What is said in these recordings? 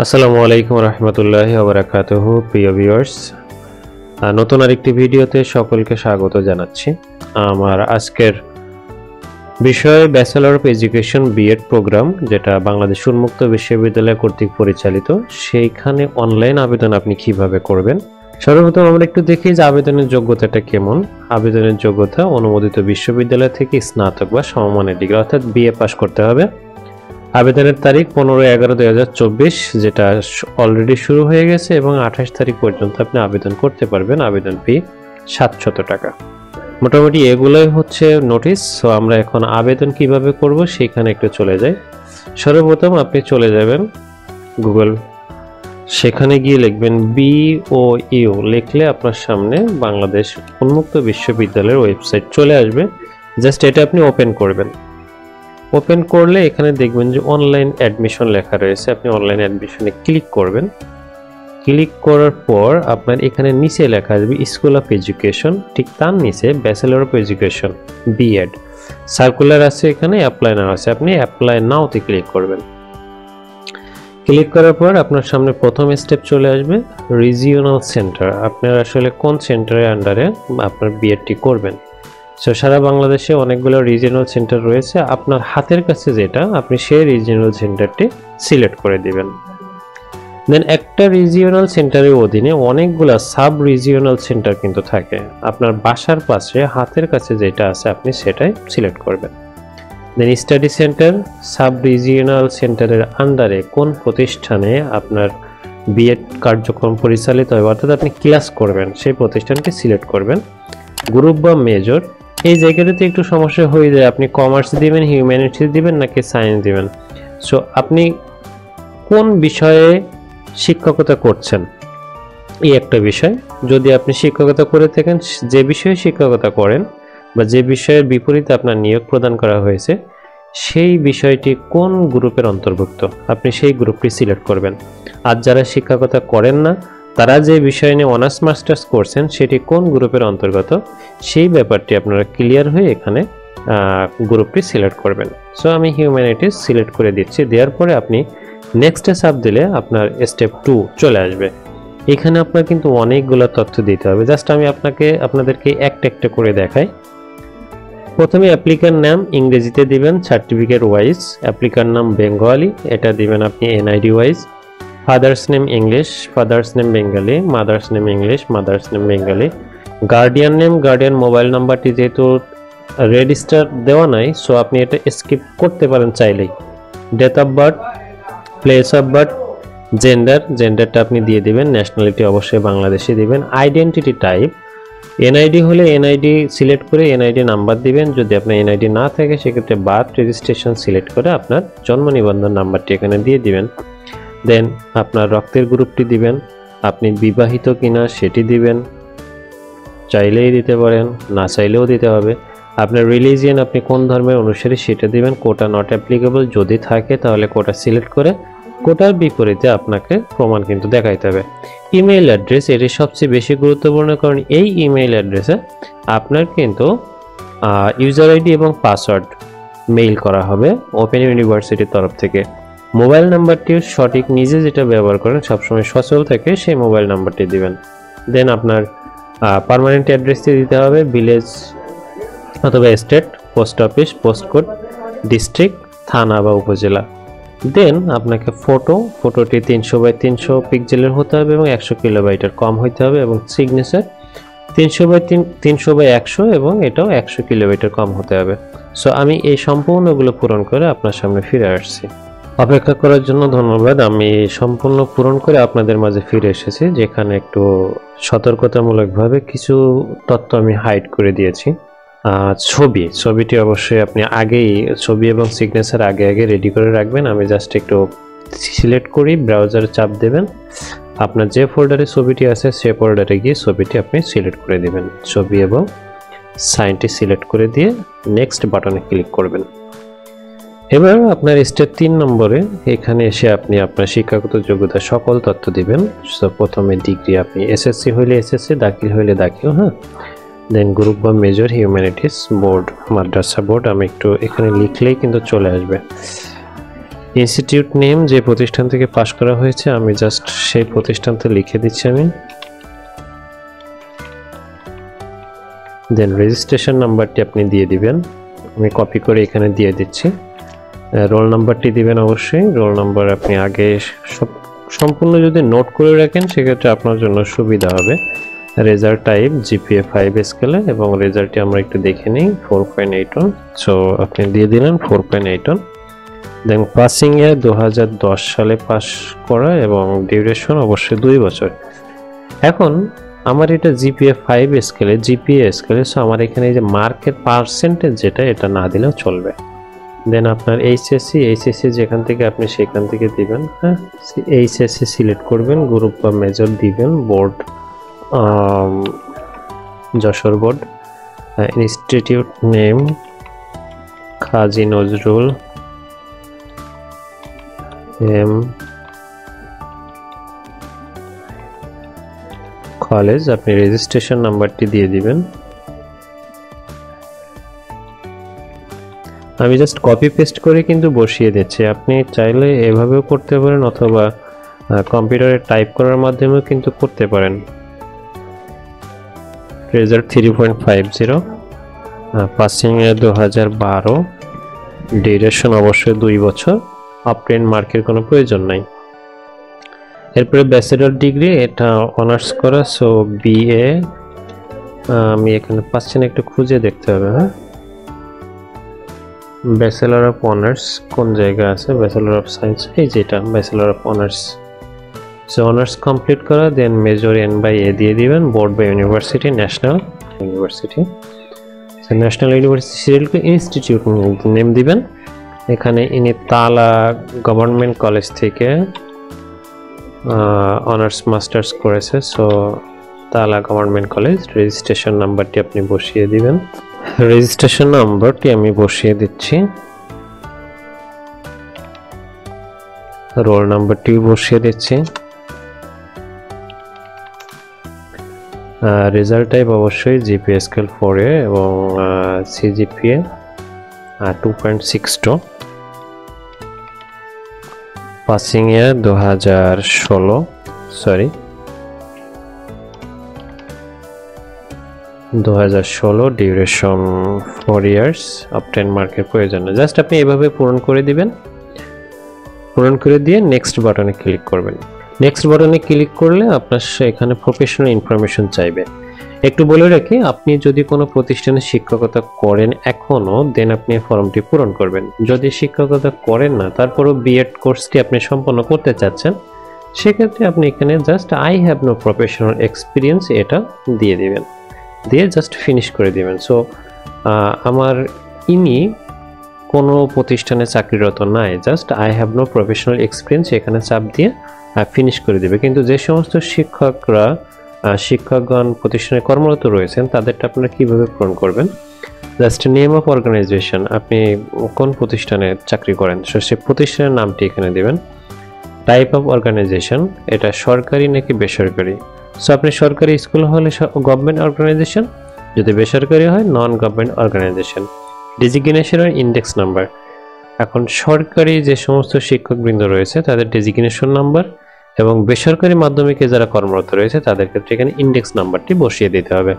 আসসালামু আলাইকুম রহমতুল্লাহি ওয়া বারাকাতুহু। প্রিয় ভিউয়ার্স, নতুন আরেকটি ভিডিওতে সকলকে স্বাগত জানাচ্ছি। আমার আজকের বিষয় bachelor of education BEd programme, যেটা বাংলাদেশ উন্মুক্ত বিশ্ববিদ্যালয় কর্তৃক পরিচালিত। সেইখানে অনলাইন আবেদন আপনি কিভাবে করবেন। সর্বপ্রথম আমরা একটু দেখি যে আবেদনের যোগ্যতাটা কেমন। আবেদনের যোগ্যতা অনুমোদিত বিশ্ববিদ্যালয় থেকে স্নাতক বা সমমানের ডিগ্রি অর্থাৎ বিএ পাস করতে হবে। আবেদনের তারিখ 15/11/2024, যেটা অলরেডি শুরু হয়ে গেছে, এবং 28 তারিখ পর্যন্ত আপনি আবেদন করতে পারবেন। আবেদন ফি 700 টাকা। মোটামুটি এগুলোই হচ্ছে নোটিশ। সো আমরা এখন আবেদন কিভাবে করব সেখানে একটু চলে যাই। সর্বপ্রথম আপনি চলে যাবেন গুগল, সেখানে গিয়ে লিখবেন BOU, লিখলে আপনার সামনে বাংলাদেশ উন্মুক্ত বিশ্ববিদ্যালয়ের ওয়েবসাইট চলে আসবে। জাস্ট এটা আপনি ওপেন করবেন। ওপেন করলে এখানে দেখবেন যে অনলাইন অ্যাডমিশন লেখা রয়েছে। আপনি অনলাইন অ্যাডমিশনে ক্লিক করবেন। ক্লিক করার পর আপনার এখানে নিচে লেখা আসবে স্কুল অফ এডুকেশন, ঠিক তার নিচে bachelor of education B Ed circular আছে, এখানে অ্যাপ্লাই নাও আছে। আপনি অ্যাপ্লাই নাওতে ক্লিক করবেন। ক্লিক করার পর আপনার সামনে প্রথম স্টেপ চলে আসবে রিজিওনাল সেন্টার। আপনার আসলে কোন সেন্টারের আন্ডারে আপনার বিএডটি করবেন। সো সারা বাংলাদেশে অনেকগুলো রিজিওনাল সেন্টার রয়েছে। আপনার হাতের কাছে যেটা, আপনি সেই রিজিওনাল সেন্টারটি সিলেক্ট করে দিবেন। দেন একটা রিজিওনাল সেন্টারের অধীনে অনেকগুলো সাব রিজিওনাল সেন্টার কিন্তু থাকে। আপনার বাসার পাশে হাতের কাছে যেটা আছে আপনি সেটাই সিলেক্ট করবেন। দেন স্টাডি সেন্টার, সাব রিজিওনাল সেন্টারের আন্ডারে কোন প্রতিষ্ঠানে আপনার বিএড কার্যক্রম পরিচালিত হয়, অর্থাৎ আপনি ক্লাস করবেন, সেই প্রতিষ্ঠানটি সিলেক্ট করবেন। গ্রুপ বা মেজর, এই জায়গাটাতে একটু সমস্যা হয়ে যায়। আপনি কমার্স দিবেন, হিউম্যানিটিস দিবেন নাকি সায়েন্স দিবেন। সো আপনি কোন বিষয়ে শিক্ষকতা করছেন এই একটা বিষয়। যদি আপনি শিক্ষকতা করে থাকেন, যে বিষয়ে শিক্ষকতা করেন বা যে বিষয়ের বিপরীতে আপনার নিয়োগ প্রদান করা হয়েছে, সেই বিষয়টি কোন গ্রুপের অন্তর্ভুক্ত, আপনি সেই গ্রুপটি সিলেক্ট করবেন। আর যারা শিক্ষকতা করেন না, তারা যে বিষয় নিয়ে অনার্স মাস্টার্স করছেন সেটি কোন গ্রুপের অন্তর্গত, সেই ব্যাপারটি আপনারা ক্লিয়ার হয়ে এখানে গ্রুপটি সিলেক্ট করবেন। সো আমি হিউম্যানিটিস সিলেক্ট করে দিচ্ছি। দেওয়ার পরে আপনি নেক্সটে চাপ দিলে আপনার স্টেপ 2 চলে আসবে। এখানে আপনার কিন্তু অনেকগুলো তথ্য দিতে হবে। জাস্ট আমি আপনাদেরকে একটা একটা করে দেখাই। প্রথমে অ্যাপ্লিকার নাম ইংরেজিতে দিবেন, সার্টিফিকেট ওয়াইজ। অ্যাপ্লিকার নাম বেঙ্গলি, এটা দিবেন আপনি NID wise. Father's name English, father's name Bengali. Mother's name English, mother's name Bengali. Guardian name, guardian mobile নাম্বারটি যেহেতু রেজিস্টার দেওয়া নাই, সো আপনি এটা স্কিপ করতে পারেন চাইলেই। Date of birth, place of birth, gender, জেন্ডারটা আপনি দিয়ে দিবেন। ন্যাশনালিটি অবশ্যই বাংলাদেশি দিবেন। আইডেন্টিটি টাইপ, এনআইডি হলে এনআইডি সিলেক্ট করে এনআইডি নাম্বার দিবেন। যদি আপনার এনআইডি না থাকে সেক্ষেত্রে বার্থ রেজিস্ট্রেশন সিলেক্ট করে আপনার জন্ম নিবন্ধন নাম্বারটি এখানে দিয়ে দিবেন। দেন আপনার রক্তের গ্রুপটি দিবেন। আপনি বিবাহিত কিনা সেটি দিবেন, চাইলেই দিতে পারেন, না চাইলেও দিতে হবে। আপনার রিলিজিয়ন, আপনি কোন ধর্মের অনুসারী সেটা দিবেন। কোটা নট অ্যাপ্লিকেবল যদি থাকে তাহলে কোটা সিলেক্ট করে কোটার বিপরীতে আপনাকে প্রমাণ কিন্তু দেখাইতে হবে। ইমেইল অ্যাড্রেস, এটি সবচেয়ে বেশি গুরুত্বপূর্ণ, কারণ এই ইমেইল অ্যাড্রেসে আপনার কিন্তু ইউজার আইডি এবং পাসওয়ার্ড মেইল করা হবে ওপেন ইউনিভার্সিটির তরফ থেকে। মোবাইল নাম্বারটি সঠিক, নিজে যেটা ব্যবহার করেন সবসময় সচল থেকে সেই মোবাইল নাম্বারটি দিবেন। দেন আপনার পার্মানেন্ট অ্যাড্রেসটি দিতে হবে, ভিলেজ অথবা state, post office, post code, district, থানা বা উপজেলা। দেন আপনাকে ফটোটি 300x300 পিক্সেলের হতে হবে এবং 100 কিলোবাইটের কম হইতে হবে, এবং সিগনেচার 300x100 এবং এটাও 100 কিলোবাইটের কম হতে হবে। সো আমি এই সম্পূর্ণগুলো পূরণ করে আপনার সামনে ফিরে আসছি। অপেক্ষা করার জন্য ধন্যবাদ। আমি সম্পূর্ণ পূরণ করে আপনাদের মাঝে ফিরে এসেছি, যেখানে একটু সতর্কতামূলকভাবে কিছু তথ্য আমি হাইড করে দিয়েছি। ছবিটি অবশ্যই আপনি আগেই ছবি এবং সিগনেচার আগে রেডি করে রাখবেন। আমি জাস্ট একটু সিলেক্ট করি, ব্রাউজারে চাপ দেবেন, আপনার যে ফোল্ডারে ছবিটি আছে সে ফোল্ডারে গিয়ে ছবিটি আপনি সিলেক্ট করে দেবেন। ছবি এবং সাইনটি সিলেক্ট করে দিয়ে নেক্সট বাটনে ক্লিক করবেন। এবার আপনার স্টেপ 3 নম্বরে এখানে এসে আপনি আপনার শিক্ষাগত যোগ্যতা সকল তথ্য দিবেন। প্রথমে ডিগ্রি, আপনি এসএসসি হইলে এসএসসি, দাখিল হইলে দাখিল, হ্যাঁ। দেন গ্রুপ বা মেজর, হিউম্যানিটিস, বোর্ড, মাদ্রাসা বোর্ড। আমি একটু এখানে লিখলেই কিন্তু চলে আসবে। ইনস্টিটিউট নেম যে প্রতিষ্ঠান থেকে পাস করা হয়েছে আমি জাস্ট সেই প্রতিষ্ঠানতে লিখে দিচ্ছি আমি। দেন রেজিস্ট্রেশন নাম্বারটি আপনি দিয়ে দিবেন, আমি কপি করে এখানে দিয়ে দিচ্ছি। রোল নাম্বারটি দিবেন অবশ্যই, রোল নাম্বার আপনি আগে সম্পূর্ণ যদি নোট করে রাখেন সেক্ষেত্রে আপনার জন্য সুবিধা হবে। রেজাল্ট টাইপ জিপিএ 5 স্কেলে এবং রেজাল্টটি আমরা একটু দেখে নিই 4.81। সো আপনি দিয়ে দিলেন 4.81। দেন পাসিং এ 2010 সালে পাস করা এবং ডিউরেশন অবশ্যই 2 বছর। এখন আমার এটা জিপিএ 5 স্কেলে, জিপিএ স্কেলে, সো আমার এখানে যে মার্কের পার্সেন্টেজ যেটা এটা না দিলেও চলবে। দেন আপনার এইচএসসি যেখান থেকে আপনি সেখান থেকে দিবেন। হ্যাঁ, এইচএসসি সিলেক্ট করবেন, গ্রুপ বা মেজর দিবেন, board Jessore board, institute name Kazi Nazrul M college, আপনি রেজিস্ট্রেশন নাম্বারটি দিয়ে দিবেন। আমি জাস্ট কপি পেস্ট করে কিন্তু বসিয়ে দিচ্ছি, আপনি চাইলে এভাবেও করতে পারেন অথবা কম্পিউটারে টাইপ করার মাধ্যমেও কিন্তু করতে পারেন। রেজাল্ট 3.50, পাসিং এ 2012, ডিউরেশন অবশ্যই 2 বছর, অবটেইন মার্কের কোনো প্রয়োজন নাই। এরপরে ব্যাচেলর ডিগ্রি, এটা অনার্স করা, সো বিএ, আমি এখানে পাচ্ছি না, একটু খুঁজে দেখতে হবে। হ্যাঁ, ব্যাচেলর অফ অনার্স কোন জায়গায় আছে, ব্যাচেলর অফ সায়েন্স, এই যেটা bachelor of honours. So honours complete করা, দেন মেজর এন বাই এ দিয়ে দিবেন, বোর্ড বা university, national university, national university institute name দিবেন। এখানে ইনি তালা গভর্নমেন্ট কলেজ থেকে অনার্স মাস্টার্স করেছে, সো তালা গভর্নমেন্ট কলেজ। রেজিস্ট্রেশন নাম্বারটি আপনি বসিয়ে দিবেন, রেজিস্ট্রেশন নাম্বারটি আমি বসিয়ে দিচ্ছি, রোল নাম্বারটি বসিয়ে দিচ্ছি। রেজাল্ট টাইপ অবশ্যই জিপিএ স্কেল 4A এবং সিজিপিএ 2.62, পাসিং এ 2016, ডিউরেশন 4 ইয়ার্স, অবটেইন মার্কের প্রয়োজন না। জাস্ট আপনি এভাবে পূরণ করে দিবেন, পূরণ করে দিয়ে নেক্সট বাটনে ক্লিক করবেন। নেক্সট বাটনে ক্লিক করলে আপনার এখানে প্রফেশনাল ইনফরমেশন চাইবে। একটু বলে রাখি, আপনি যদি কোনো প্রতিষ্ঠানে শিক্ষকতা করেন এখনও, দেন আপনি ফর্মটি পূরণ করবেন। যদি শিক্ষকতা করেন না, তারপরও বিএড কোর্সটি আপনি সম্পন্ন করতে চাচ্ছেন, সেক্ষেত্রে আপনি এখানে just I have no professional experience এটা দিয়ে দিবেন, দিয়ে জাস্ট ফিনিশ করে দিবেন। সো আমার ইনি কোনো প্রতিষ্ঠানে চাকরিরত নাই, just I have no professional experience এখানে চাপ দিয়ে ফিনিশ করে দেবে। কিন্তু যে সমস্ত শিক্ষকগণ প্রতিষ্ঠানে কর্মরত রয়েছেন তাদেরটা আপনারা কিভাবে পূরণ করবেন, জাস্ট নেম অফ অর্গানাইজেশন, আপনি কোন প্রতিষ্ঠানে চাকরি করেন সে প্রতিষ্ঠানের নামটি এখানে দেবেন। টাইপ অফ অর্গানাইজেশন, এটা সরকারি নাকি বেসরকারি, সো আপনি সরকারি স্কুল হলে গভর্নমেন্ট অর্গানাইজেশন, যদি বেসরকারি হয় নন গভর্নমেন্ট অর্গানাইজেশন। ডেজিগনেশনের ইন্ডেক্স নাম্বার, এখন সরকারি যে সমস্ত শিক্ষকবৃন্দ রয়েছে তাদের ডেজিগনেশন নাম্বার এবং বেসরকারি মাধ্যমিকে যারা কর্মরত রয়েছে তাদের ক্ষেত্রে এখানে ইন্ডেক্স নাম্বারটি বসিয়ে দিতে হবে।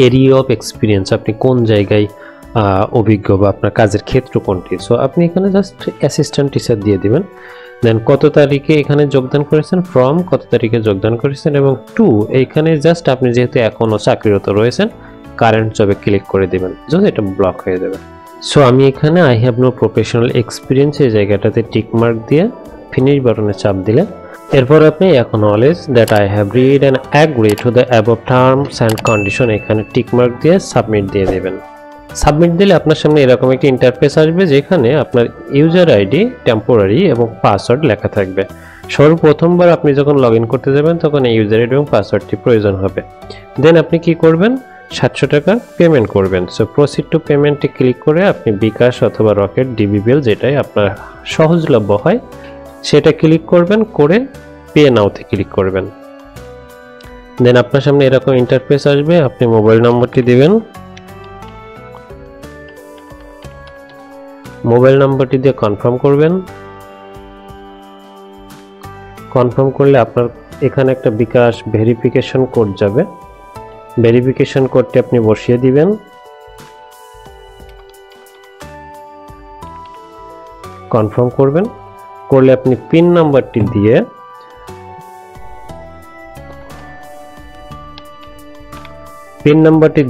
এরিয়া অফ এক্সপিরিয়েন্স, আপনি কোন জায়গায় অভিজ্ঞ বা আপনার কাজের ক্ষেত্র কোনটি, সো আপনি এখানে জাস্ট অ্যাসিস্ট্যান্ট টিচার দিয়ে দিবেন। দেন কত তারিখে এখানে যোগদান করেছেন, ফ্রম কত তারিখে যোগদান করেছেন, এবং টু এইখানে জাস্ট আপনি যেহেতু এখনও চাকরিরত রয়েছেন কারেন্ট জবে ক্লিক করে দিবেন, যদি এটা ব্লক হয়ে যাবে। সো আমি এখানে I have no professional experience এই জায়গাটাতে টিক মার্ক দিয়ে ফিনিশ বাটনে চাপ দিলে এরপর আপনি acknowledge that I have read and agree to the above terms and condition এখানে টিক মার্ক দিয়ে সাবমিট দিয়ে দেবেন। সাবমিট দিলে আপনার সামনে এরকম একটি ইন্টারফেস আসবে যেখানে আপনার ইউজার আইডি, টেম্পোরারি এবং পাসওয়ার্ড লেখা থাকবে। সর্বপ্রথমবার আপনি যখন লগ ইন করতে যাবেন তখন এই ইউজার আইডি এবং পাসওয়ার্ডটি প্রয়োজন হবে। দেন আপনি কি করবেন, 700 টাকা পেমেন্ট করবেন। সো প্রসিড টু পেমেন্টে ক্লিক করে আপনি বিকাশ অথবা রকেট, ডিবিবিএল যেটাই আপনার সহজলভ্য হয় সেটা ক্লিক করবেন, করে পে নাওতে ক্লিক করবেন। দেন আপনার সামনে এরকম ইন্টারফেস আসবে, আপনি মোবাইল নম্বরটি দিবেন, মোবাইল নাম্বারটি দিয়ে কনফার্ম করবেন। কনফার্ম করলে আপনার এখানে একটা বিকাশ ভেরিফিকেশন কোড যাবে, ভেরিফিকেশন কোডটি আপনি বসিয়ে দিবেন। কনফার্ম করবেন, করলে আপনি পিন নাম্বারটি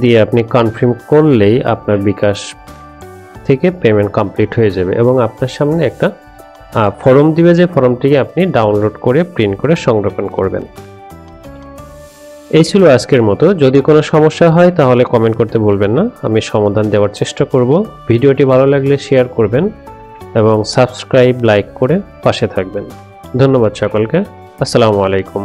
দিয়ে আপনি কনফার্ম করলেই আপনার বিকাশ থেকে পেমেন্ট কমপ্লিট হয়ে যাবে এবং আপনার সামনে একটা ফর্ম দিবে, যে ফর্মটিকে আপনি ডাউনলোড করে প্রিন্ট করে সংরক্ষণ করবেন। এই ছিল আজকের মতো। যদি কোনো সমস্যা হয় তাহলে কমেন্ট করতে ভুলবেন না, আমি সমাধান দেওয়ার চেষ্টা করব। ভিডিওটি ভালো লাগলে শেয়ার করবেন এবং সাবস্ক্রাইব লাইক করে পাশে থাকবেন। ধন্যবাদ সকলকে। আসসালামু আলাইকুম।